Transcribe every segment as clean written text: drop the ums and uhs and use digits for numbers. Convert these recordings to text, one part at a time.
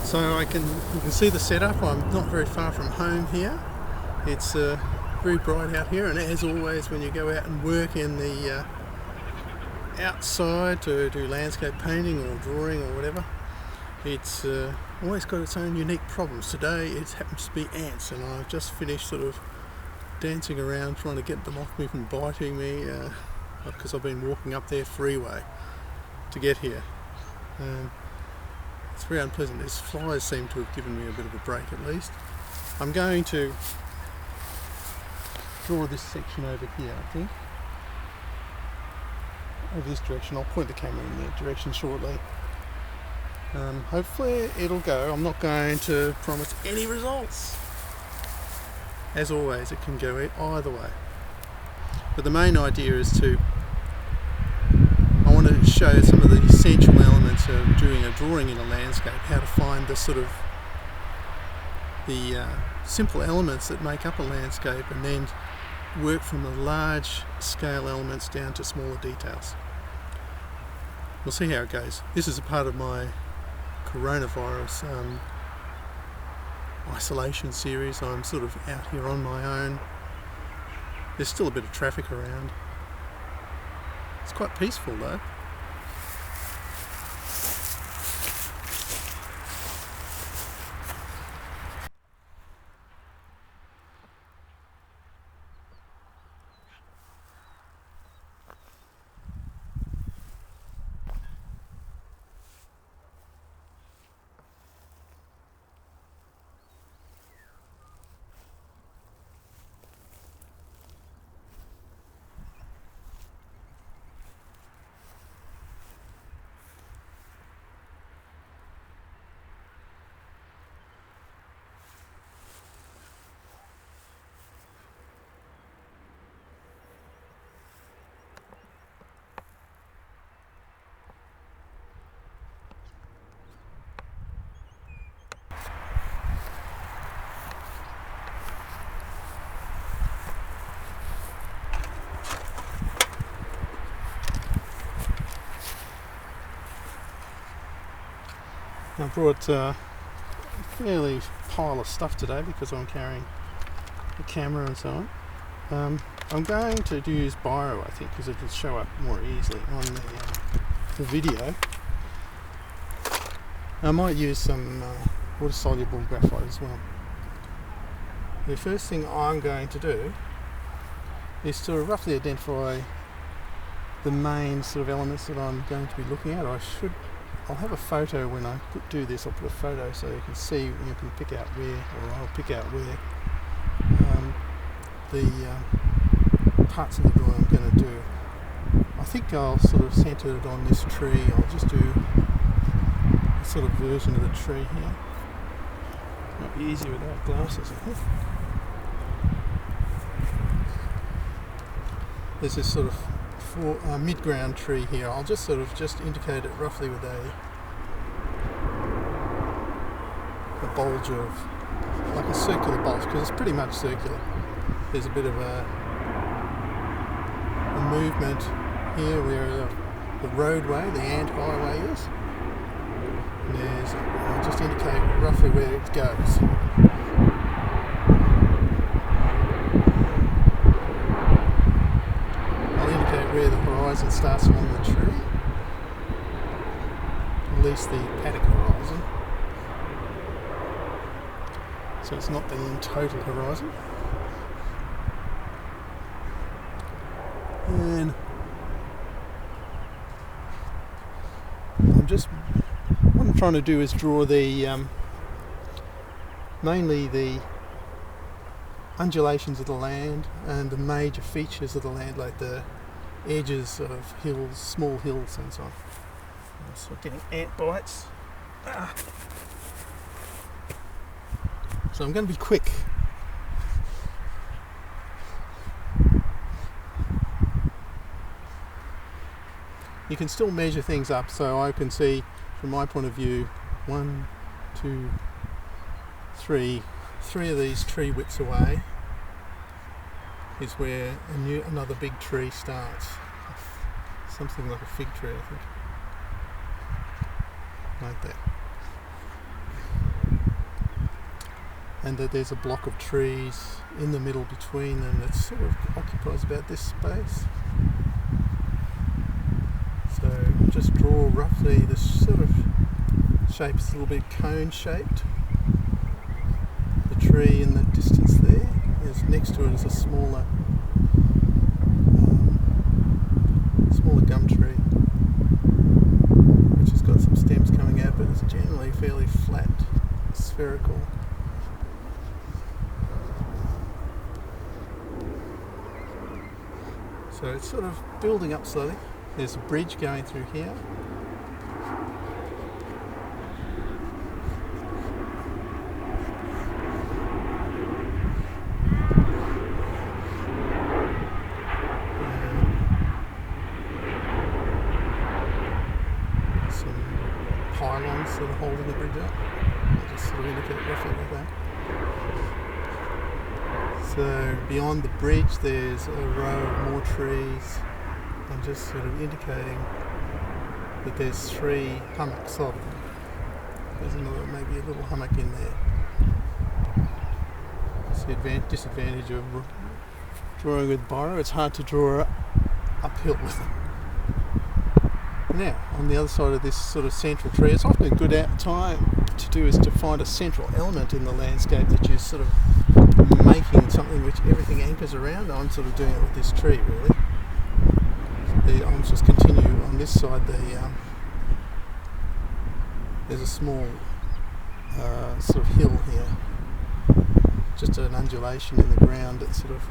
So you can see the setup. I'm not very far from home here. It's very bright out here, and as always when you go out and work in the outside to do landscape painting or drawing or whatever, it's always got its own unique problems. Today it happens to be ants, and I've just finished sort of dancing around trying to get them off me from biting me because I've been walking up their freeway to get here. It's very unpleasant. These flies seem to have given me a bit of a break at least. I'm going to draw this section over here, I think. Over this direction. I'll point the camera in that direction shortly. Hopefully it'll go. I'm not going to promise any results. As always, it can go either way. But the main idea is I want to show some of the essential elements of doing a drawing in a landscape, how to find the sort of the simple elements that make up a landscape, and then work from the large scale elements down to smaller details. We'll see how it goes. This is a part of my coronavirus isolation series. I'm sort of out here on my own. There's still a bit of traffic around. It's quite peaceful though. I brought a fairly pile of stuff today because I'm carrying the camera and so on. I'm going to use Biro, I think, because it'll show up more easily on the video. I might use some water-soluble graphite as well. The first thing I'm going to do is to roughly identify the main sort of elements that I'm going to be looking at. I'll have a photo when I do this. I'll put a photo so you can see, you can pick out where, or I'll pick out where the parts of the drawing I'm going to do. I think I'll sort of centre it on this tree. I'll just do a sort of version of the tree here. Might be easier without glasses, I think. There's this sort of mid-ground tree here. I'll just sort of indicate it roughly with a bulge of, like a circular bulge, because it's pretty much circular. There's a bit of a movement here where the roadway, the ant highway is. And I'll just indicate roughly where it goes. Where the horizon starts along the tree, at least the paddock horizon, so it's not the total horizon. And what I'm trying to do is draw the mainly the undulations of the land and the major features of the land, like the edges of hills, small hills and so on. So getting ant bites. So I'm going to be quick. You can still measure things up, so I can see from my point of view 1, 2, 3 of these tree widths away is where another big tree starts. Something like a fig tree, I think. Like that. and that there's a block of trees in the middle between them that sort of occupies about this space. So just draw roughly this sort of shape. It's a little bit cone shaped. The tree in the distance there is next to it is a smaller gum tree, which has got some stems coming out, but it's generally fairly flat, spherical. So it's sort of building up slowly. There's a bridge going through here. Pylons that are holding the bridge up. I'll just sort of indicate roughly like that. So beyond the bridge there's a row of more trees. I'm just sort of indicating that there's 3 hummocks of them. There's another, maybe a little hummock in there. It's the disadvantage of drawing with biro. It's hard to draw uphill with them. Now, on the other side of this sort of central tree, it's often a good time to do is to find a central element in the landscape that you're sort of making something which everything anchors around. I'm sort of doing it with this tree, really. I'll just continue on this side. There's a small sort of hill here, just an undulation in the ground that's sort of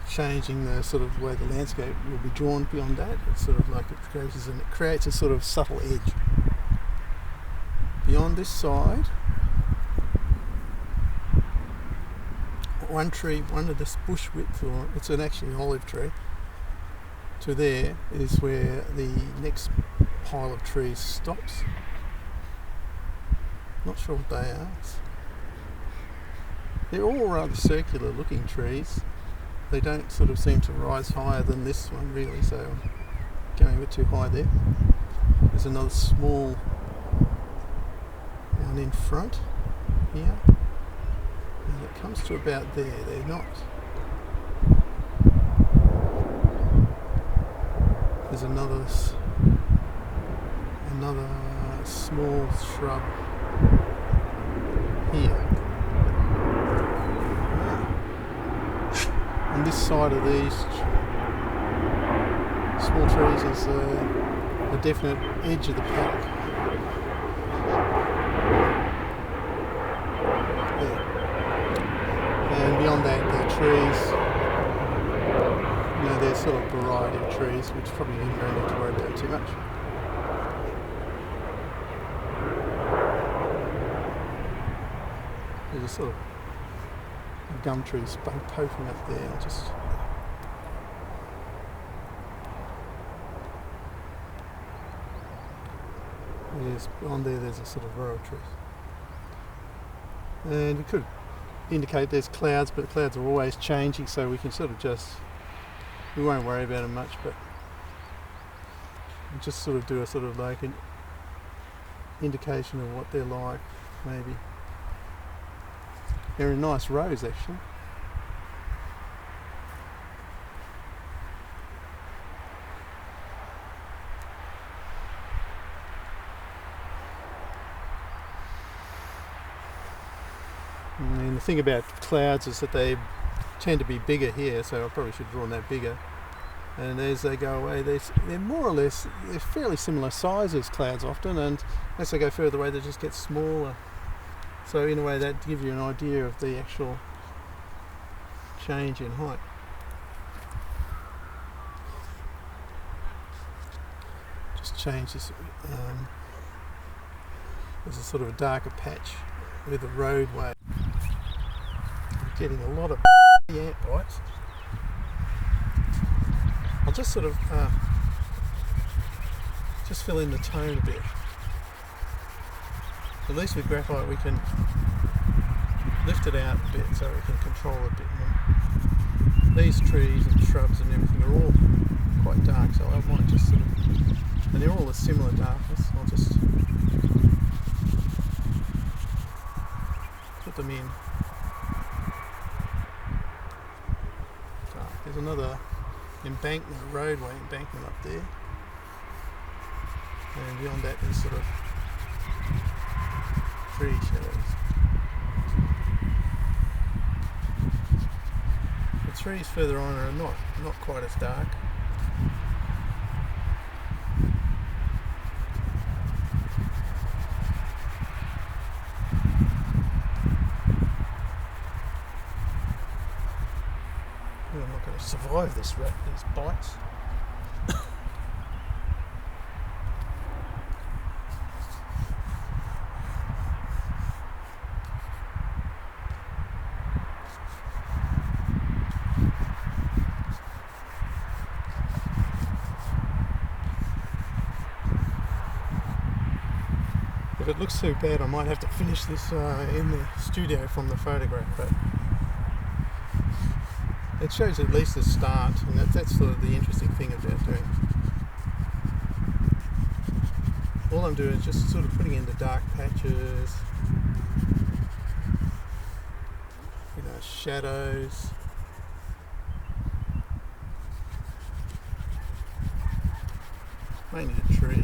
changing the sort of way the landscape will be drawn beyond that. It's sort of like it creates a sort of subtle edge. Beyond this side, one tree, one of this bush width, or it's actually an olive tree, to there is where the next pile of trees stops. Not sure what they are. They're all rather circular looking trees. They don't sort of seem to rise higher than this one really, so I'm going a bit too high there. There's another small one in front here, and it comes to about there. They're not. There's another small shrub here. On this side of these small trees is a definite edge of the park. There. And beyond that, the trees, there's sort of a variety of trees, which probably you don't need to worry about too much. There's a sort of gum trees poking up there. Beyond there, there's a sort of row of trees. And we could indicate there's clouds, but the clouds are always changing, so we can sort of we won't worry about them much, but we'll just sort of do a sort of like an indication of what they're like, maybe. They're in nice rows, actually. And the thing about clouds is that they tend to be bigger here, so I probably should have drawn that bigger. And as they go away, they're more or less, they're fairly similar sizes, clouds often, and as they go further away, they just get smaller. So in a way that gives you an idea of the actual change in height. Just change this. There's a sort of a darker patch with a roadway. We're getting a lot of ant bites. I'll just sort of just fill in the tone a bit. At least with graphite we can lift it out a bit so we can control it a bit more. These trees and shrubs and everything are all quite dark, so I might just sort of, and they're all a similar darkness, I'll just put them in. There's another embankment, roadway embankment up there, and beyond that there's sort of tree shadows. The trees further on are not quite as dark. I'm not going to survive these bites. If it looks too bad, I might have to finish this in the studio from the photograph, but it shows at least the start, and that's sort of the interesting thing about doing. All I'm doing is just sort of putting in the dark patches, shadows. Mainly the trees.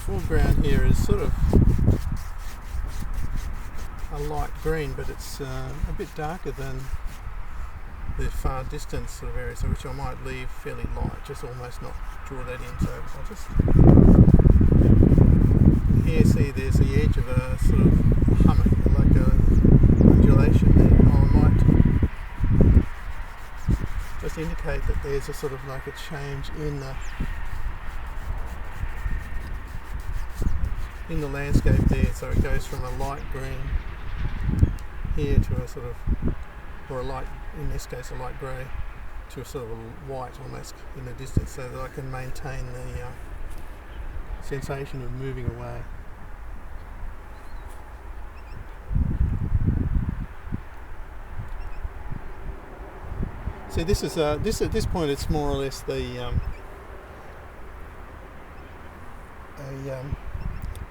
Foreground here is sort of a light green, but it's a bit darker than the far distance sort of area, so which I might leave fairly light, just almost not draw that in. So I'll just here see there's the edge of a sort of hummock, like a undulation there. I might just indicate that there's a sort of like a change in the landscape there, so it goes from a light green here to a sort of, or a light, in this case a light grey, to a sort of a white almost in the distance, so that I can maintain the sensation of moving away. So this is this at this point it's more or less the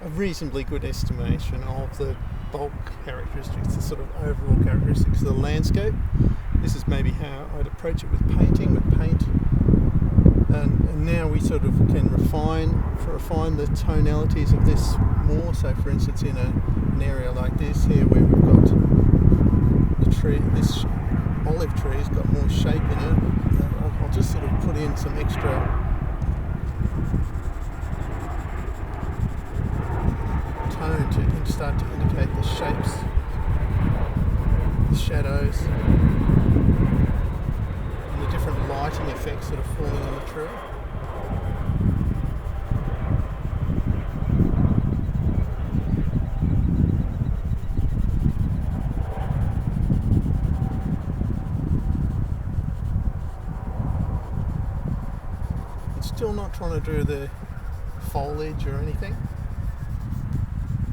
a reasonably good estimation of the bulk characteristics, the sort of overall characteristics of the landscape. This is maybe how I'd approach it with painting, with paint. And now we sort of can refine the tonalities of this more. So for instance in an area like this here where we've got the tree, this olive tree has got more shape in it, I'll just sort of put in some extra tone to start to indicate the shapes, the shadows, and the different lighting effects that are falling on the tree. I'm still not trying to do the foliage or anything.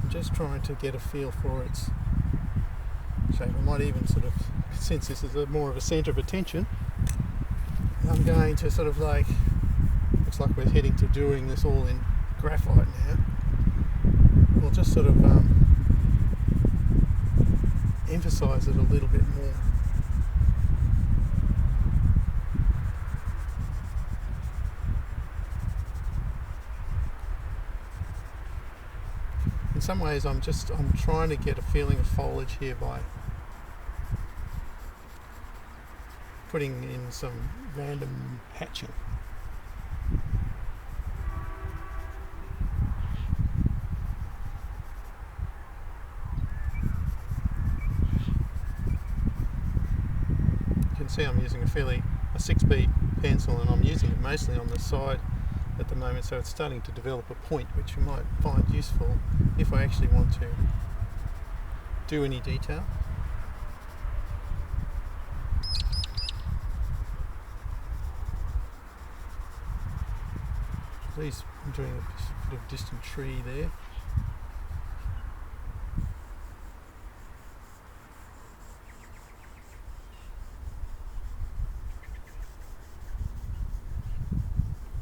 Just trying to get a feel for its shape. I might even sort of, since this is more of a centre of attention, I'm going to sort of like, looks like we're heading to doing this all in graphite now. We'll just sort of emphasise it a little bit more. In some ways I'm trying to get a feeling of foliage here by putting in some random hatching. You can see I'm using a 6B pencil, and I'm using it mostly on the side at the moment, so it's starting to develop a point which you might find useful if I actually want to do any detail. At least I'm doing a bit of distant tree there.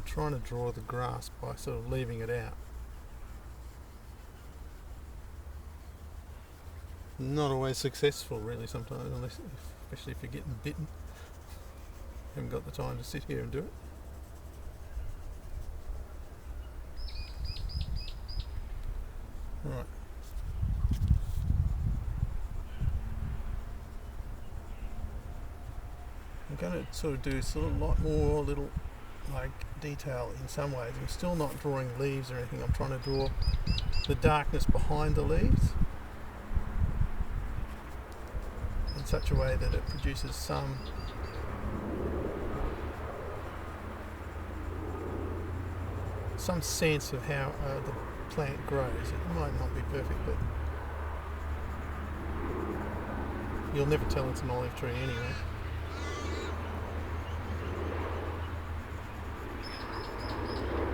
Trying to draw the grass by sort of leaving it out. Not always successful really sometimes, especially if you're getting bitten. Haven't got the time to sit here and do it. Right. I'm going to sort of do a lot more little detail in some ways. I'm still not drawing leaves or anything. I'm trying to draw the darkness behind the leaves in such a way that it produces some sense of how the plant grows. It might not be perfect, but you'll never tell it's an olive tree anyway.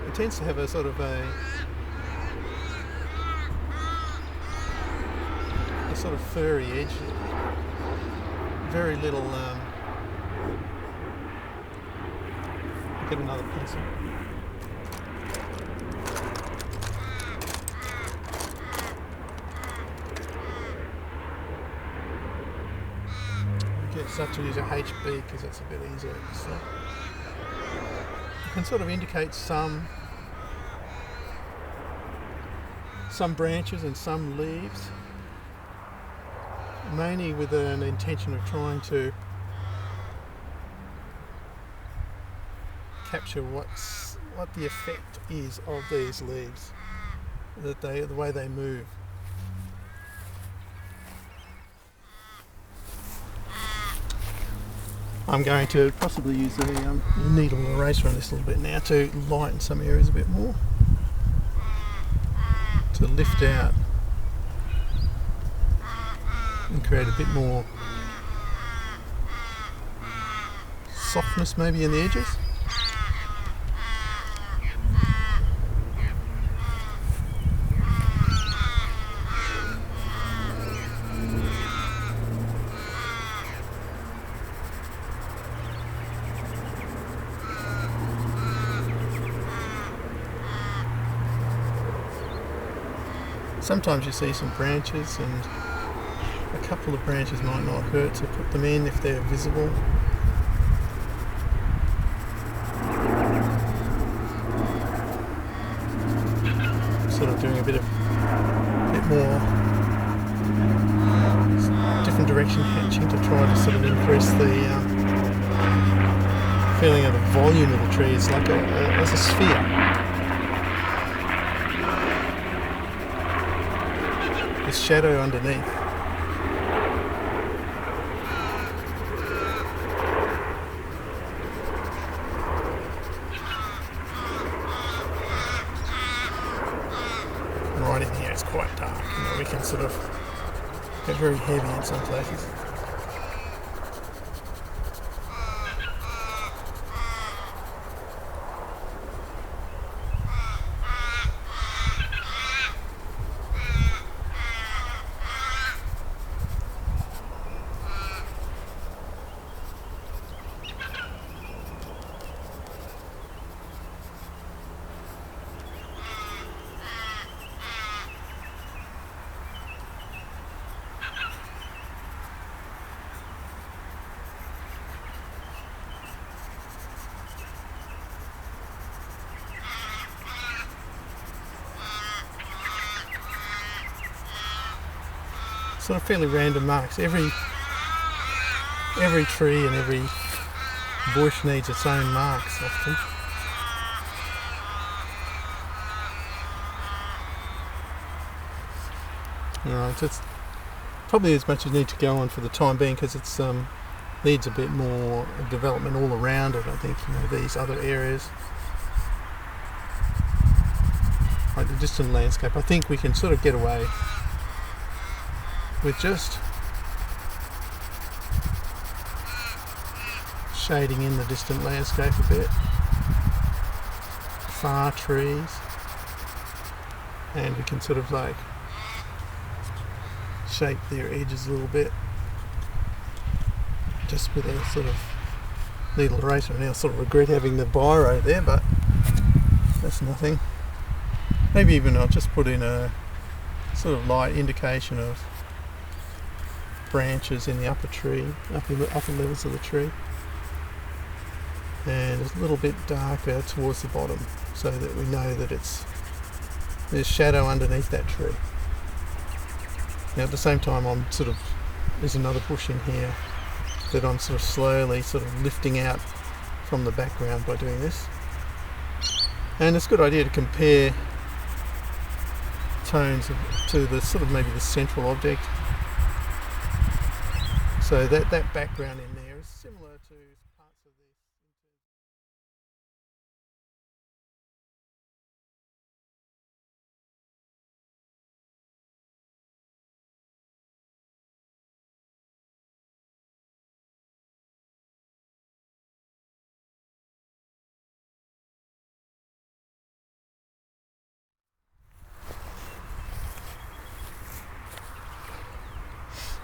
It tends to have a sort of a sort of furry edge, very little. I'll get another pencil. Start to use a HB because it's a bit easier. So you can sort of indicate some branches and some leaves, mainly with an intention of trying to capture what the effect is of these leaves, the way they move. I'm going to possibly use a needle eraser on this a little bit now to lighten some areas a bit more, to lift out and create a bit more softness maybe in the edges. Sometimes you see some branches, and a couple of branches might not hurt to put them in if they're visible. Sort of doing a bit more different direction hatching to try to sort of increase the feeling of the volume of the tree. It's like as a sphere. Shadow underneath. Right in here it's quite dark, we can sort of get very heavy in some places. Sort of fairly random marks. Every tree and every bush needs its own marks often. Right, that's probably as much as I need to go on for the time being, because it's needs a bit more development all around it. I think these other areas. like the distant landscape, I think we can sort of get away with just shading in the distant landscape a bit, far trees, and we can sort of like shape their edges a little bit just with a sort of needle eraser. Now I sort of regret having the biro there, but that's nothing. Maybe even I'll just put in a sort of light indication of branches in the upper tree, upper levels of the tree, and a little bit darker towards the bottom so that we know that there's shadow underneath that tree. Now at the same time there's another bush in here that I'm sort of slowly sort of lifting out from the background by doing this. And it's a good idea to compare tones to the sort of maybe the central object. So that background in there is similar to parts of this.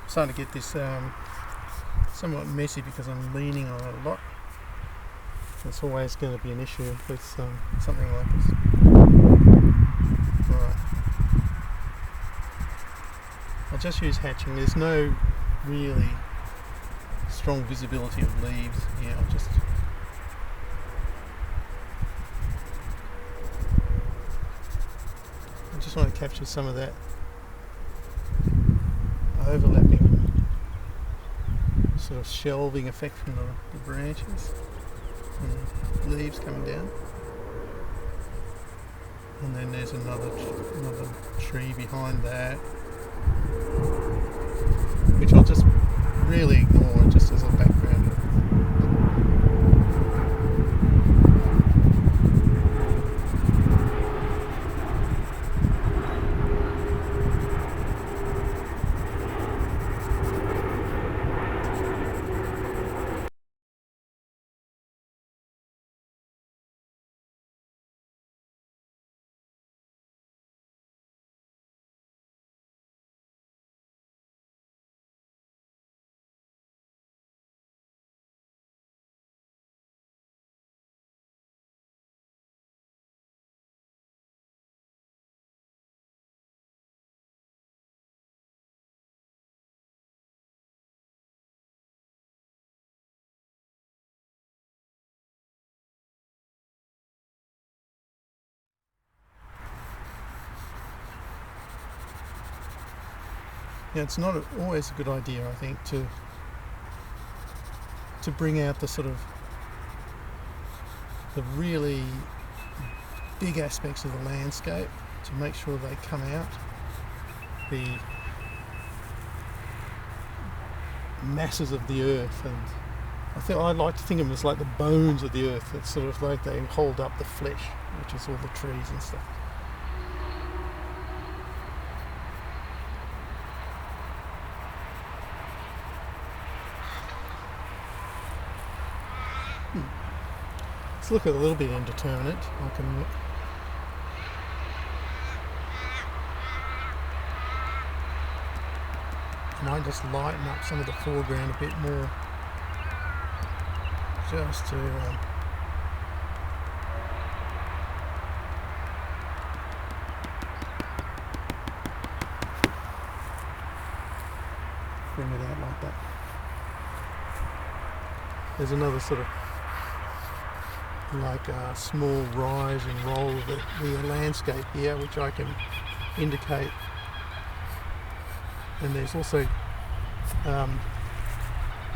I'm starting to get this somewhat messy because I'm leaning on it a lot. It's always going to be an issue with something like this. Alright. I'll just use hatching. There's no really strong visibility of leaves here. I just want to capture some of that overlapping sort of shelving effect from the branches and leaves coming down. And then there's another tree behind that, which I'll just really ignore just as a background. Yeah, it's not always a good idea, I think, to bring out the sort of the really big aspects of the landscape, to make sure they come out. The masses of the earth, and I like to think of them as like the bones of the earth. It's sort of like they hold up the flesh, which is all the trees and stuff. Let's look at a little bit indeterminate. I might just lighten up some of the foreground a bit more, just to bring it out like that. There's another sort of like a small rise and roll of the landscape here, which I can indicate. And there's also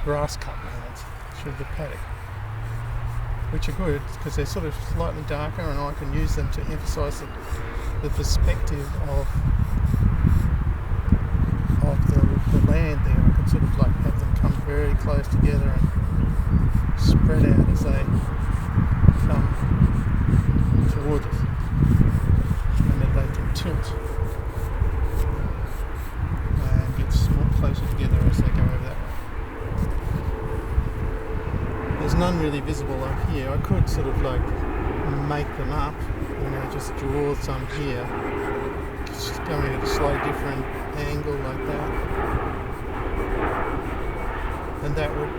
grass cut lines through the paddock, which are good because they're sort of slightly darker, and I can use them to emphasise the perspective of the land there. I can sort of like have them come very close together and spread out as they come towards us. And tilt and gets more closer together as they go over that way. There's none really visible up here. I could sort of like make them up, just draw some here, just going at a slightly different angle like that, and that would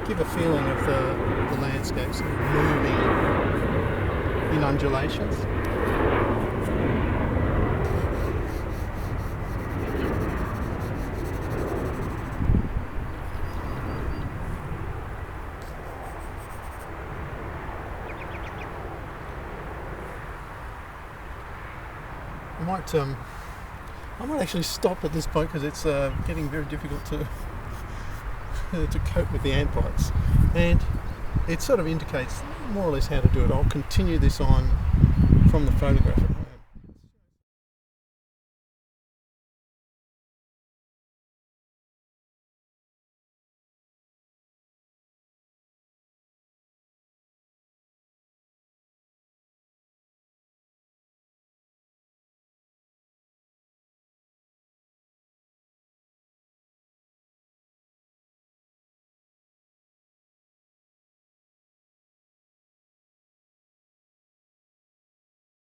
give a feeling of the landscape sort of moving in undulations. I might actually stop at this point because it's getting very difficult to to cope with the ant bites, and it sort of indicates more or less how to do it. I'll continue this on from the photograph.